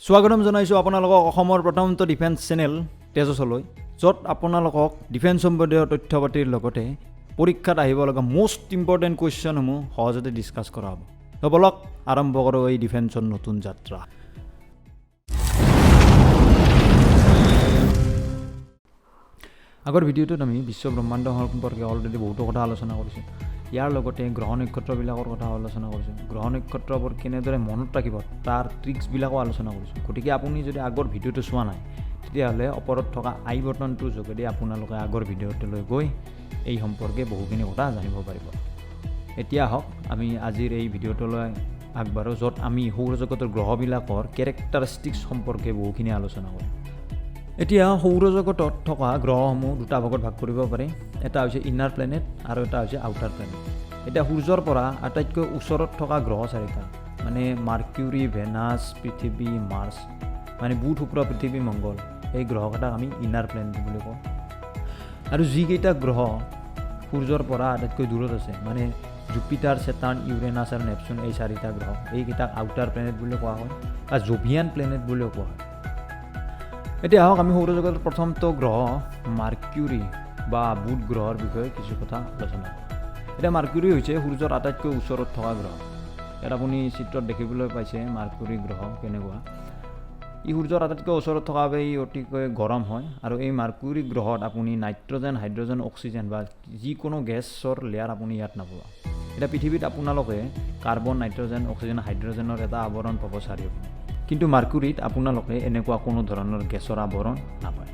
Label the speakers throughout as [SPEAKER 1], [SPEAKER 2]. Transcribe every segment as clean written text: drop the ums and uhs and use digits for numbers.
[SPEAKER 1] স্বাগতম জনাইছোঁ আপোনালোকক অসমৰ প্ৰথমটো ডিফেন্স চেনেল তেজছলৈ, য'ত আপোনালোকক ডিফেন্স সম্বন্ধীয় তথ্য পাতিৰ লগতে পৰীক্ষাত আহিব লগা মোষ্ট ইম্পৰ্টেণ্ট কুৱেশ্যনসমূহ সহজতে ডিছকাছ কৰা হ'ব। তো বলক আৰম্ভ কৰোঁ এই ডিফেন্সৰ নতুন যাত্ৰা। আগৰ ভিডিঅ'টোত আমি বিশ্ব ব্ৰহ্মাণ্ড সম্পৰ্কে অলৰেডি বহুতো কথা আলোচনা কৰিছোঁ। ইয়াৰ লগতে গ্ৰহ নক্ষত্ৰবিলাকৰ কথা আলোচনা কৰিছোঁ। গ্ৰহ নক্ষত্ৰবোৰ কেনেদৰে মনত ৰাখিব তাৰ ট্ৰিক্সবিলাকো আলোচনা কৰিছোঁ। গতিকে আপুনি যদি আগৰ ভিডিঅ'টো চোৱা নাই তেতিয়াহ'লে ওপৰত থকা আই বটনটোৰ যোগেদি আপোনালোকে আগৰ ভিডিঅ'টোলৈ গৈ এই সম্পৰ্কে বহুখিনি কথা জানিব পাৰিব। এতিয়া আহক আমি আজিৰ এই ভিডিঅ'টোলৈ আগবাঢ়ো, য'ত আমি সৌৰজগতৰ গ্ৰহবিলাকৰ কেৰেক্টাৰিষ্টিক্স সম্পৰ্কে বহুখিনি আলোচনা কৰিম। এতিয়া সৌৰজগতত থকা গ্ৰহসমূহ দুটা ভাগত ভাগ কৰিব পাৰি। এটা হৈছে ইনাৰ প্লেনেট আৰু এটা হৈছে আউটাৰ প্লেনেট। এতিয়া সূৰ্যৰ পৰা আটাইতকৈ ওচৰত থকা গ্ৰহ চাৰিটা, মানে মাৰ্কিউৰী, ভেনাছ, পৃথিৱী, মাৰ্চ, মানে বুধ, শুক্ৰ, পৃথিৱী, মংগল, এই গ্ৰহকেইটাক আমি ইনাৰ প্লেনেট বুলি কওঁ। আৰু যিকেইটা গ্ৰহ সূৰ্যৰ পৰা আটাইতকৈ দূৰত আছে, মানে জুপিটাৰ, চেটাৰ্ণ, ইউৰেনাছ আৰু নেপচুন, এই চাৰিটা গ্ৰহ, এইকেইটাক আউটাৰ প্লেনেট বুলি কোৱা হয় বা জোভিয়ান প্লেনেট বুলিও কোৱা হয়। এতিয়া আহক আমি সৌৰজগতৰ প্ৰথমটো গ্ৰহ মাৰ্কিউৰী বা বুধ গ্ৰহৰ বিষয়ে কিছু কথা আলোচনা কৰোঁ। এতিয়া মাৰ্কিউৰী হৈছে সূৰ্যৰ আটাইতকৈ ওচৰত থকা গ্ৰহ। ইয়াত আপুনি চিত্ৰত দেখিবলৈ পাইছে মাৰ্কিউৰী গ্ৰহ কেনেকুৱা। ই সূৰ্যৰ আটাইতকৈ ওচৰত থকা বাবে ই অতিকৈ গৰম হয়, আৰু এই মাৰ্কিউৰী গ্ৰহত আপুনি নাইট্ৰজেন, হাইড্ৰজেন, অক্সিজেন বা যিকোনো গেছৰ লেয়াৰ আপুনি ইয়াত নাপাব। এতিয়া পৃথিৱীত আপোনালোকে কাৰ্বন, নাইট্ৰজেন, অক্সিজেন, হাইড্ৰজেনৰ এটা আৱৰণ পাব চাৰিওপিনে, কিন্তু মাৰ্কিউৰীত আপোনালোকে এনেকুৱা কোনো ধৰণৰ গেছৰ আৱৰণ নাপায়।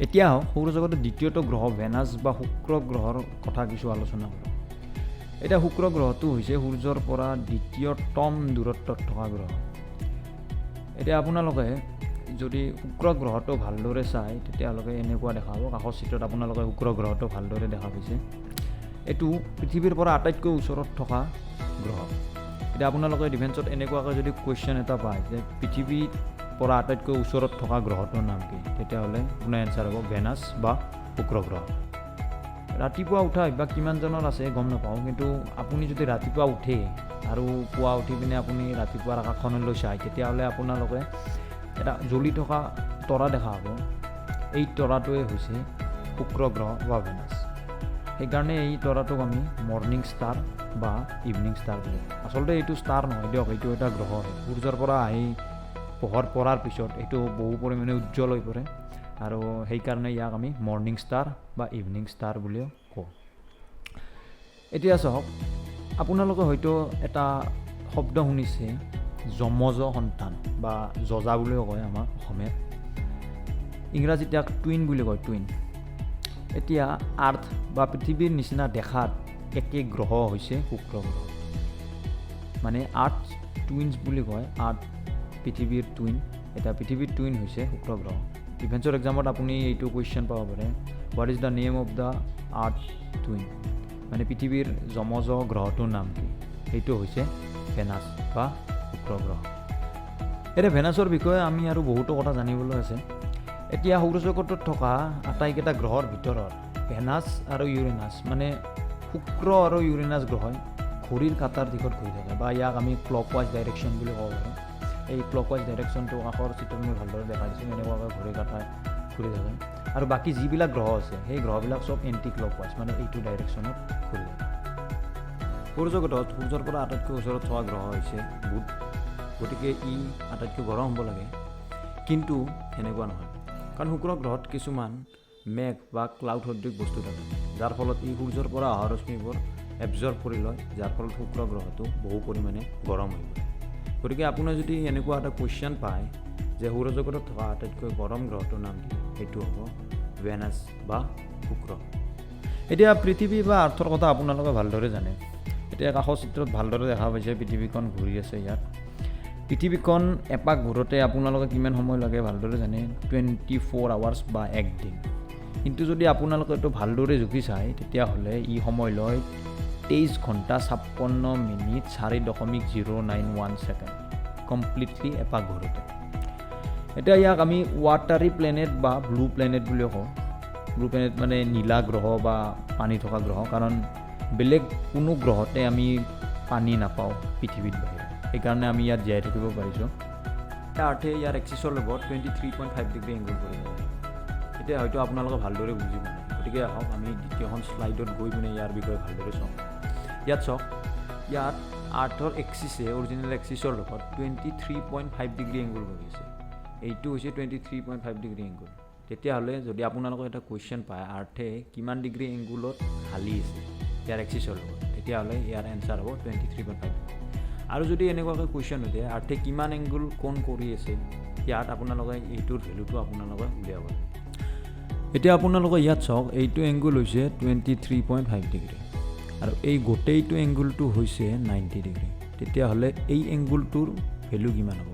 [SPEAKER 1] এতিয়া সৌৰজগতৰ দ্বিতীয়টো গ্ৰহ ভেনাছ বা শুক্ৰ গ্ৰহৰ কথা কিছু আলোচনা কৰোঁ। এতিয়া শুক্ৰ গ্ৰহটো হৈছে সূৰ্যৰ পৰা দ্বিতীয়তম দূৰত্বত থকা গ্ৰহ। এতিয়া আপোনালোকে যদি শুক্ৰ গ্ৰহটো ভালদৰে চায় তেতিয়াহ'লে এনেকুৱা দেখা পাব। কাষৰ চিত্ৰত আপোনালোকে শুক্ৰ গ্ৰহটো ভালদৰে দেখা পাইছে। এইটো পৃথিৱীৰ পৰা আটাইতকৈ ওচৰত থকা গ্ৰহ। এতিয়া আপোনালোকে ডিফেন্সত এনেকুৱাকৈ যদি কুৱেশ্যন এটা পায় যে পৃথিৱীৰ পৰা আটাইতকৈ ওচৰত থকা গ্ৰহটোৰ নাম কি, তেতিয়াহ'লে আপোনাৰ এনচাৰ হ'ব ভেনাছ বা শুক্ৰ গ্ৰহ। ৰাতিপুৱা উঠা অভ্যাস কিমানজনৰ আছে গম নাপাওঁ, কিন্তু আপুনি যদি ৰাতিপুৱা উঠে আৰু পুৱা উঠি পিনে আপুনি ৰাতিপুৱাৰ আকাশখনলৈ চায় তেতিয়াহ'লে আপোনালোকে এটা জ্বলি থকা তৰা দেখা পাব। এই তৰাটোৱে হৈছে শুক্ৰ গ্ৰহ বা ভেনাছ। সেইকাৰণে এই তৰাটোক আমি মৰ্ণিং ষ্টাৰ বা ইভিনিং ষ্টাৰ বুলি কওঁ। আচলতে এইটো ষ্টাৰ নহয় দিয়ক, এইটো এটা গ্ৰহ হয়। সূৰ্যৰ পৰা আহি পোহৰ পৰাৰ পিছত এইটো বহু পৰিমাণে উজ্জ্বল হৈ পৰে, আৰু সেইকাৰণে ইয়াক আমি মৰ্ণিং ষ্টাৰ বা ইভিনিং ষ্টাৰ বুলিও কওঁ। এতিয়া চাওক, আপোনালোকে হয়তো এটা শব্দ শুনিছে যমজ সন্তান বা যজা বুলিও কয় আমাৰ অসমীয়াত। ইংৰাজীত ইয়াক টুইন বুলি কয়, টুইন। এতিয়া আৰ্থ বা পৃথিৱীৰ নিচিনা দেখাত একে গ্ৰহ হৈছে শুক্ৰ গ্ৰহ, মানে আৰ্থ টুইনছ বুলি কয়। আৰ্থ পৃথিৱীৰ টুইন। এতিয়া পৃথিৱীৰ টুইন হৈছে শুক্ৰ গ্ৰহ। ডিফেন্সৰ এক্সামত আপুনি এইটো কুৱেশ্যন পাব পাৰে, what is the name of the earth twin, মানে পৃথিৱীৰ যমজ গ্ৰহটোৰ নাম কি? সেইটো হৈছে ভেনাছ বা শুক্ৰ গ্ৰহ। এতিয়া ভেনাছৰ বিষয়ে আমি আৰু বহুতো কথা জানিবলৈ আছে। এতিয়া সৌৰজগতত থকা আটাইকেইটা গ্ৰহৰ ভিতৰত ভেনাছ আৰু ইউৰেনাছ, মানে শুক্ৰ আৰু ইউৰেনাছ গ্ৰহই ঘড়ীৰ কাঁটাৰ দিশত ঘূৰি থাকে, বা ইয়াক আমি ক্লকৱাইজ ডাইৰেকশ্যন বুলি ক'ব পাৰোঁ। এই ক্লকৱাইজ ডাইৰেকশ্যনটো কাষৰ চিত্ৰত মই ভালদৰে দেখাই দিছোঁ, এনেকুৱাকৈ ঘড়ীৰ কাঁটাৰ ঘূৰি থাকে। আৰু বাকী যিবিলাক গ্ৰহ আছে সেই গ্ৰহবিলাক চব এণ্টি ক্লকৱাইজ, মানে এইটো ডাইৰেকশ্যনত ঘূৰি থাকে। সৌৰজগতত সূৰ্যৰ পৰা আটাইতকৈ ওচৰত থকা গ্ৰহ হৈছে বুধ, গতিকে ই আটাইতকৈ গৰম হ'ব লাগে, কিন্তু সেনেকুৱা নহয়। কাৰণ শুক্ৰ গ্ৰহত কিছুমান মেঘ বা ক্লাউড সদৃশ বস্তু থাকে, যাৰ ফলত ই সূৰ্যৰ পৰা অহা ৰশ্মিবোৰ এবজৰ্ব কৰি লয়, যাৰ ফলত শুক্ৰ গ্ৰহটো বহু পৰিমাণে গৰম হৈ পৰে। গতিকে আপোনাৰ যদি এনেকুৱা এটা কুৱেশ্যন পায় যে সৌৰজগতত থকা আটাইতকৈ গৰম গ্ৰহটোৰ নাম কি, সেইটো হ'ব ভেনাছ বা শুক্ৰ। এতিয়া পৃথিৱী বা আৰ্থৰ কথা আপোনালোকে ভালদৰে জানে। এতিয়া কাষৰ চিত্ৰত ভালদৰে দেখা পাইছে পৃথিৱীখন ঘূৰি আছে। ইয়াত পৃথিৱীখন এপাক ঘূৰোতে আপোনালোকে কিমান সময় লাগে ভালদৰে জানে, 24 আৱাৰ্ছ বা এক দিন। কিন্তু যদি আপোনালোকে এইটো ভালদৰে জুখি চায় তেতিয়াহ'লে ই সময় লয় 23 ঘণ্টা 56 মিনিট 4.091 ছেকেণ্ড, কমপ্লিটলি এপাক ঘূৰোতে। এতিয়া ইয়াক আমি ৱাটাৰী প্লেনেট বা ব্লু প্লেনেট বুলিও কওঁ। ব্লু প্লেনেট মানে নীলা গ্ৰহ বা পানী থকা গ্ৰহ, কাৰণ বেলেগ কোনো গ্ৰহতে আমি পানী নাপাওঁ পৃথিৱীত বাহিৰে, সেইকাৰণে আমি ইয়াত জীয়াই থাকিব পাৰিছোঁ। আৰ্থে ইয়াৰ এক্সিছৰ লগত 23.5 ডিগ্ৰী এংগুল কৰিব। এতিয়া হয়তো আপোনালোকে ভালদৰে বুজি পোৱা নাই, গতিকে আহক আমি দ্বিতীয়খন শ্লাইডত গৈ পিনে ইয়াৰ বিষয়ে ভালদৰে চাওঁ। ইয়াত চাওক, ইয়াত আৰ্থৰ এক্সিছে অৰিজিনেল এক্সিছৰ লগত 23.5 ডিগ্ৰী এংগুল কৰি আছে। এইটো হৈছে 23.5 ডিগ্ৰী এংগুল। তেতিয়াহ'লে যদি আপোনালোকৰ এটা কুৱেশ্যন পায় আৰ্থে কিমান ডিগ্ৰী এংগুলত হালি আছে ইয়াৰ এক্সিছৰ লগত, তেতিয়াহ'লে ইয়াৰ এনচাৰ হ'ব 23.5 ডিগ্ৰী। আৰু যদি এনেকুৱাকৈ কুৱেশ্যন সোধে আৰ্থে কিমান এংগুল কোণ কৰি আছে, ইয়াত আপোনালোকে এইটোৰ ভেলুটো আপোনালোকে উলিয়াব লাগে। এতিয়া আপোনালোকে ইয়াত চাওক, এইটো এংগুল হৈছে 23.5 ডিগ্ৰী আৰু এই গোটেইটো এংগুলটো হৈছে 90 ডিগ্ৰী। তেতিয়াহ'লে এই এংগুলটোৰ ভেলু কিমান হ'ব?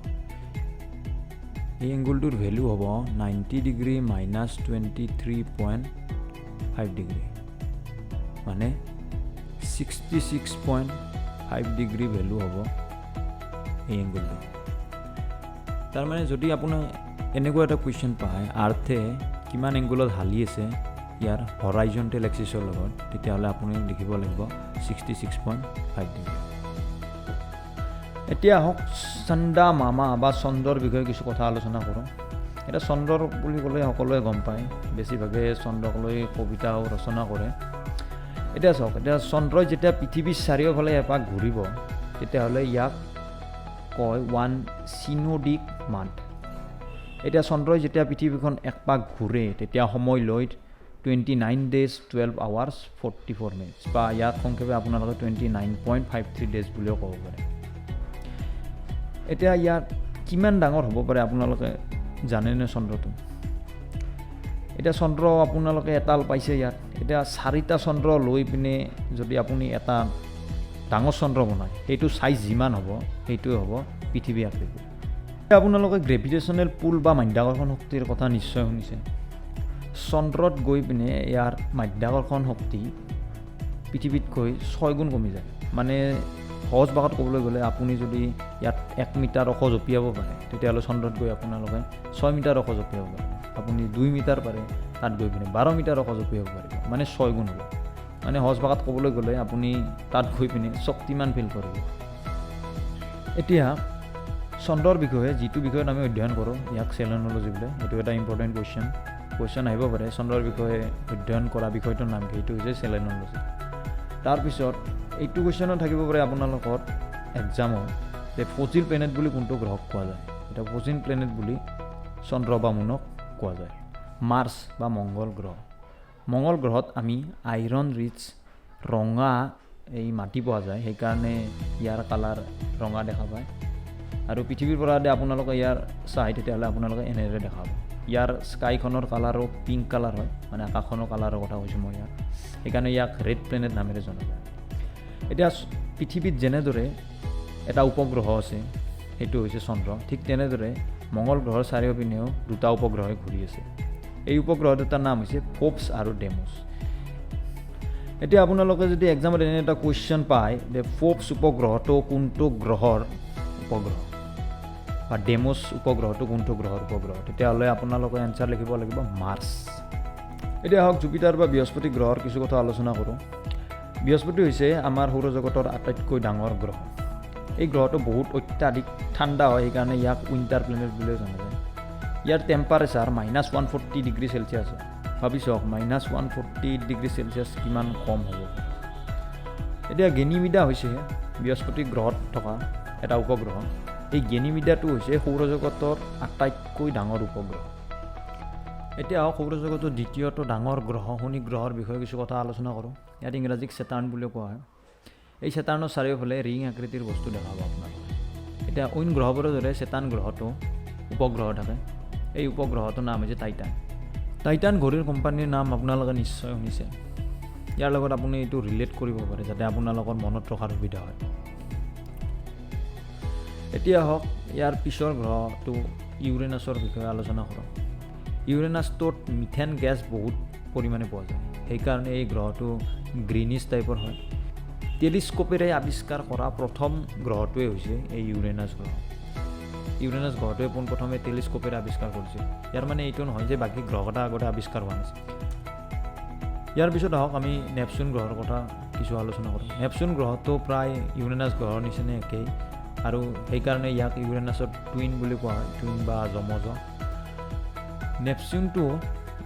[SPEAKER 1] এই এংগুলটোৰ ভেলু হ'ব 90 ডিগ্ৰী মাইনাছ 23.5 ডিগ্ৰী, মানে 66.5 ডিগ্ৰী ভেলু হ'ব এই এংগুলটো। তাৰমানে যদি আপোনাৰ এনেকুৱা এটা কুৱেশ্যন পায় আৰ্থে কিমান এংগুলত হালি আছে ইয়াৰ হৰাইজণ্টেল এক্সিছৰ লগত, তেতিয়াহ'লে আপুনি লিখিব লাগিব 66.5 ডিগ্ৰী। এতিয়া আহক চন্দ্ৰা মামা বা চন্দ্ৰৰ বিষয়ে কিছু কথা আলোচনা কৰোঁ। এতিয়া চন্দ্ৰ বুলি ক'লে সকলোৱে গম পায়, বেছিভাগে চন্দ্ৰক লৈ কবিতাও ৰচনা কৰে। এতিয়া চাওক, এতিয়া চন্দ্ৰই যেতিয়া পৃথিৱীৰ চাৰিওফালে এপাক ঘূৰিব তেতিয়াহ'লে ইয়াক কয় 1 চিনোডিক মান্থ। এতিয়া চন্দ্ৰই যেতিয়া পৃথিৱীখন একপাক ঘূৰে তেতিয়া সময় লৈ 29 days 12 hours 44 minutes, বা ইয়াক সংক্ষেপে আপোনালোকে 29.53 days বুলিও ক'ব পাৰে। এতিয়া ইয়াত কিমান ডাঙৰ হ'ব পাৰে আপোনালোকে জানেনে চন্দ্ৰটো? এতিয়া চন্দ্ৰ আপোনালোকে এটাল পাইছে ইয়াত। এতিয়া 4টা চন্দ্ৰ লৈ পিনে যদি আপুনি এটা ডাঙৰ চন্দ্ৰ বনায়, সেইটো চাইজ যিমান হ'ব সেইটোৱে হ'ব পৃথিৱী আকৃতি। আপোনালোকে গ্ৰেভিটেশ্যনেল পুল বা মাধ্যাকৰ্ষণ শক্তিৰ কথা নিশ্চয় শুনিছে। চন্দ্ৰত গৈ পিনে ইয়াৰ মাধ্যাকৰ্ষণ শক্তি পৃথিৱীতকৈ 6 গুণ কমি যায়। মানে সহজ ভাষাত ক'বলৈ গ'লে আপুনি যদি ইয়াত 1 মিটাৰ ওখ জঁপিয়াব পাৰে, তেতিয়াহ'লে চন্দ্ৰত গৈ আপোনালোকে 6 মিটাৰ ওখ জঁপিয়াব পাৰে। আপুনি 2 মিটাৰ পাৰে, তাত গৈ পিনে 12 মিটাৰ ওখ জঁপিয়াব পাৰিব, মানে 6 গুণ হ'ব। মানে সহজ ভাষাত ক'বলৈ গ'লে আপুনি তাত গৈ পিনে শক্তিমান ফিল কৰিব। এতিয়া চন্দ্ৰৰ বিষয়ে যিটো বিষয়ত আমি অধ্যয়ন কৰোঁ ইয়াক চেলেন'লজি বোলে। এইটো এটা ইম্পৰ্টেণ্ট কুৱেশ্যন আহিব পাৰে। চন্দ্ৰৰ বিষয়ে অধ্যয়ন কৰা বিষয়টোৰ নাম কি? এইটো হৈছে চেলেন'লজি। তাৰপিছত এইটো কুৱেশ্যনো থাকিব পাৰে আপোনালোকৰ এক্সামত যে ফজিল প্লেনেট বুলি কোনটো গ্ৰহক কোৱা যায়। এতিয়া ফজিল প্লেনেট বুলি চন্দ্ৰ বা মুনক কোৱা যায়। মাৰ্চ বা মংগল গ্ৰহ। মংগল গ্ৰহত আমি আইৰণ ৰিচ ৰঙা এই মাটি পোৱা যায়, সেইকাৰণে ইয়াৰ কালাৰ ৰঙা দেখা পায়। আৰু পৃথিৱীৰ পৰা আপোনালোকে ইয়াৰ চাই তেতিয়াহ'লে আপোনালোকে এনেদৰে দেখা পাব। ইয়াৰ স্কাইখনৰ কালাৰো পিংক কালাৰ হয়, মানে আকাশখনৰ কালাৰৰ কথা কৈছোঁ মই ইয়াত, সেইকাৰণে ইয়াক ৰেড প্লেনেট নামেৰে জনা যায়। এতিয়া পৃথিৱীত যেনেদৰে এটা উপগ্ৰহ আছে সেইটো হৈছে চন্দ্ৰ, ঠিক তেনেদৰে মংগল গ্ৰহৰ চাৰিওপিনেও 2টা উপগ্ৰহে ঘূৰি আছে। এই উপগ্ৰহ দুটাৰ নাম হৈছে ফ'বছ আৰু ডেমছ। এতিয়া আপোনালোকে যদি এক্সামত এনে এটা কুৱেশ্যন পায় যে ফ'বছ উপগ্ৰহটো কোনটো গ্ৰহৰ উপগ্ৰহ বা ডেমছ উপগ্ৰহটো কোনটো গ্ৰহৰ উপগ্ৰহ, তেতিয়াহ'লে আপোনালোকে এনচাৰ লিখিব লাগিব মাৰ্চ। এতিয়া আহক জুপিটাৰ বা বৃহস্পতি গ্ৰহৰ কিছু কথা আলোচনা কৰোঁ। বৃহস্পতি হৈছে আমাৰ সৌৰজগতৰ আটাইতকৈ ডাঙৰ গ্ৰহ। এই গ্ৰহটো বহুত অত্যাধিক ঠাণ্ডা হয়, সেইকাৰণে ইয়াক উইণ্টাৰ প্লেনেট বুলিও জনা যায়। ইয়াৰ টেম্পাৰেচাৰ -140 ডিগ্ৰী চেলচিয়াছ হয়। ভাবি চাওক -140 ডিগ্ৰী চেলচিয়াছ কিমান কম হ'ব। এতিয়া গেনিমিডা হৈছে বৃহস্পতি গ্ৰহত থকা এটা উপগ্ৰহ। এই গেনিমিডাটো হৈছে সৌৰজগতৰ আটাইতকৈ ডাঙৰ উপগ্ৰহ। এতিয়া সৌৰজগতৰ দ্বিতীয়টো ডাঙৰ গ্ৰহ শনি গ্ৰহৰ বিষয়ে কিছু কথা আলোচনা কৰোঁ। ইয়াত ইংৰাজীক চেটাৰ্ণ বুলিও কোৱা হয়। এই চেটাৰ্ণৰ চাৰিওফালে ৰিং আকৃতিৰ বস্তু দেখা পাব আপোনালোকে। এতিয়া অইন গ্ৰহবোৰৰ দৰে চেটাৰ্ণ গ্ৰহটো উপগ্ৰহ থাকে। এই উপগ্ৰহটোৰ নাম হৈছে টাইটান। টাইটান ঘড়ীৰ কোম্পানীৰ নাম আপোনালোকে নিশ্চয় শুনিছে। ইয়াৰ লগত আপুনি এইটো ৰিলেট কৰিব পাৰে যাতে আপোনালোকৰ মনত ৰখাৰ সুবিধা হয়। এতিয়া হওক ইয়াৰ পিছৰ গ্ৰহটো ইউৰেনাছৰ বিষয়ে আলোচনা কৰোঁ। ইউৰেনাছটোত মিথেন গেছ বহুত পৰিমাণে পোৱা যায়, সেইকাৰণে এই গ্ৰহটো গ্ৰীনিছ টাইপৰ হয়। টেলিস্কোপেৰে আৱিষ্কাৰ কৰা প্ৰথম গ্ৰহটোৱে হৈছে এই ইউৰেনাছ গ্ৰহ। ইউৰেনাছ গ্ৰহটোৱে পোনপ্ৰথমে টেলিস্কোপেৰে আৱিষ্কাৰ কৰিছিল। ইয়াৰ মানে এইটো নহয় যে বাকী গ্ৰহকেইটা আগতে আৱিষ্কাৰ হোৱা নাছিল। ইয়াৰ পিছত আহক আমি নেপচুন গ্ৰহৰ কথা কিছু আলোচনা কৰোঁ। নেপচুন গ্ৰহটো প্ৰায় ইউৰেনাছ গ্ৰহৰ নিচিনা একেই। আৰু সেইকাৰণে ইয়াক ইউৰেনাছৰ টুইন বুলি কোৱা হয়, টুইন বা যমজ। নেপচুনটো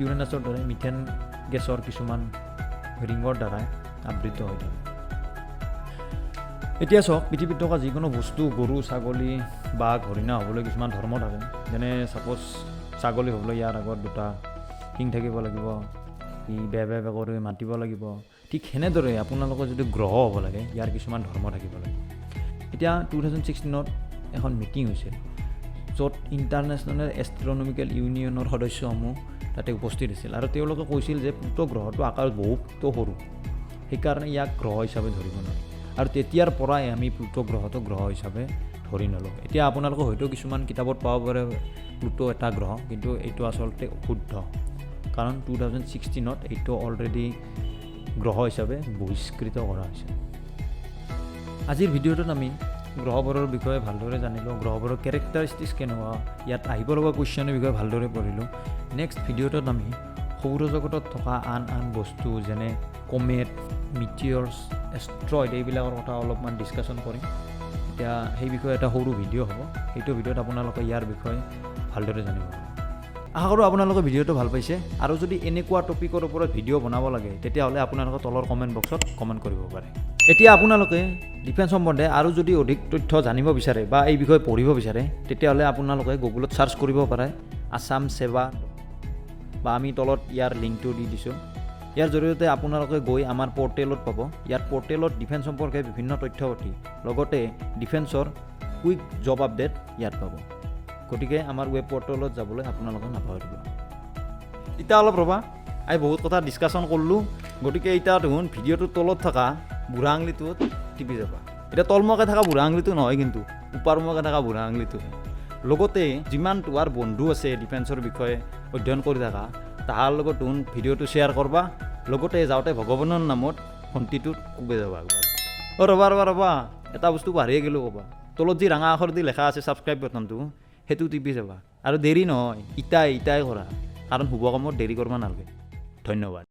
[SPEAKER 1] ইউৰেনাছৰ দৰে মিথেন গেছৰ কিছুমান ৰিঙৰ দ্বাৰাই আবৃত হৈ থাকে। এতিয়া চাওক, পৃথিৱীত থকা যিকোনো বস্তু, গৰু, ছাগলী, বাঘ, হৰিণা হ'বলৈ কিছুমান ধৰ্ম থাকে। যেনে ছাপ'জ ছাগলী হ'বলৈ ইয়াৰ আগত 2টা শিং থাকিব লাগিব, ই বে কৰি মাতিব লাগিব। ঠিক সেনেদৰে আপোনালোকৰ যদি গ্ৰহ হ'ব লাগে, ইয়াৰ কিছুমান ধৰ্ম থাকিব লাগে। এতিয়া 2016 এখন মিটিং হৈছিল, য'ত ইণ্টাৰনেশ্যনেল এষ্ট্ৰনমিকেল ইউনিয়নৰ সদস্যসমূহ তাতে উপস্থিত আছিল, আৰু তেওঁলোকে কৈছিল যে প্লুটো গ্ৰহটো আকাৰত বহুতো সৰু, সেইকাৰণে ইয়াক গ্ৰহ হিচাপে ধৰিব নোৱাৰি। আৰু তেতিয়াৰ পৰাই আমি প্লুটো গ্ৰহটো গ্ৰহ হিচাপে ধৰি নলওঁ। এতিয়া আপোনালোকে হয়তো কিছুমান কিতাপত পাব পাৰে প্লুটো এটা গ্ৰহ, কিন্তু এইটো আচলতে অশুদ্ধ, কাৰণ 2016 এইটো অলৰেডি গ্ৰহ হিচাপে বহিষ্কৃত কৰা হৈছে। আজিৰ ভিডিঅ'টোত আমি গ্ৰহবোৰৰ বিষয়ে ভালদৰে জানিলোঁ, গ্ৰহবোৰৰ কেৰেক্টাৰিষ্টিক্স কেনেকুৱা, ইয়াত আহিব লগা কুৱেশ্যনৰ বিষয়ে ভালদৰে পঢ়িলোঁ। নেক্সট ভিডিঅ'টোত আমি সৌৰজগতত থকা আন বস্তু যেনে কমেট, মিটিয়ৰ্ছ, এষ্ট্ৰইড এইবিলাকৰ কথা অলপমান ডিছকাশ্যন কৰিম। এতিয়া সেই বিষয়ে এটা সৰু ভিডিঅ' হ'ব, সেইটো ভিডিঅ'ত আপোনালোকে ইয়াৰ বিষয়ে ভালদৰে জানিব পাৰিব। আশা কৰোঁ আপোনালোকে ভিডিঅ'টো ভাল পাইছে, আৰু যদি এনেকুৱা টপিকৰ ওপৰত ভিডিঅ' বনাব লাগে তেতিয়াহ'লে আপোনালোকে তলৰ কমেণ্ট বক্সত কমেণ্ট কৰিব পাৰে। এতিয়া আপোনালোকে ডিফেন্স সম্বন্ধে আৰু যদি অধিক তথ্য জানিব বিচাৰে বা এই বিষয়ে পঢ়িব বিচাৰে, তেতিয়াহ'লে আপোনালোকে গুগলত ছাৰ্চ কৰিব পাৰে আছাম সেৱা, বা আমি তলত ইয়াৰ লিংকটো দি দিছোঁ। ইয়াৰ জৰিয়তে আপোনালোকে গৈ আমাৰ পৰ্টেলত পাব। ইয়াত পৰ্টেলত ডিফেন্স সম্পৰ্কে বিভিন্ন তথ্য পাতি, লগতে ডিফেন্সৰ কুইক জব আপডেট ইয়াত পাব। গতিকে আমাৰ ৱেব পৰ্টেলত যাবলৈ আপোনালোকে নাপাহৰিব। এতিয়া অলপ ৰ'বা, আমি বহুত কথা ডিছকাশ্যন কৰিলোঁ, গতিকে এতিয়া দেখোন ভিডিঅ'টোৰ তলত থকা বুঢ়া আঙুলিটোত টিপি যাবা। এতিয়া তলমুৱাকৈ থকা বুঢ়া আঙুলিটো নহয়, কিন্তু ওপৰমুৱাকৈ থকা বুঢ়া আঙুলিটোহে। লগতে যিমান তোমাৰ বন্ধু আছে ডিফেন্সৰ বিষয়ে অধ্যয়ন কৰি থকা, তাহাৰ লগত দেখোন ভিডিঅ'টো শ্বেয়াৰ কৰবা, লগতে যাওঁতে ভগৱানৰ নামত ঘণ্টিটোত কোবাই যাবা একবাৰ। ৰ'বা, এটা বস্তু পাহৰিয়ে গ'লোঁ ক'বা। তলত যি ৰঙা আখৰ দি লেখা আছে ছাবস্ক্ৰাইব বাটনটো, সেইটো টিপি যাবা। আৰু দেৰি নহয়, ইটাই কৰা, কাৰণ শুভ কামত দেৰি কৰিব নালাগে। ধন্যবাদ।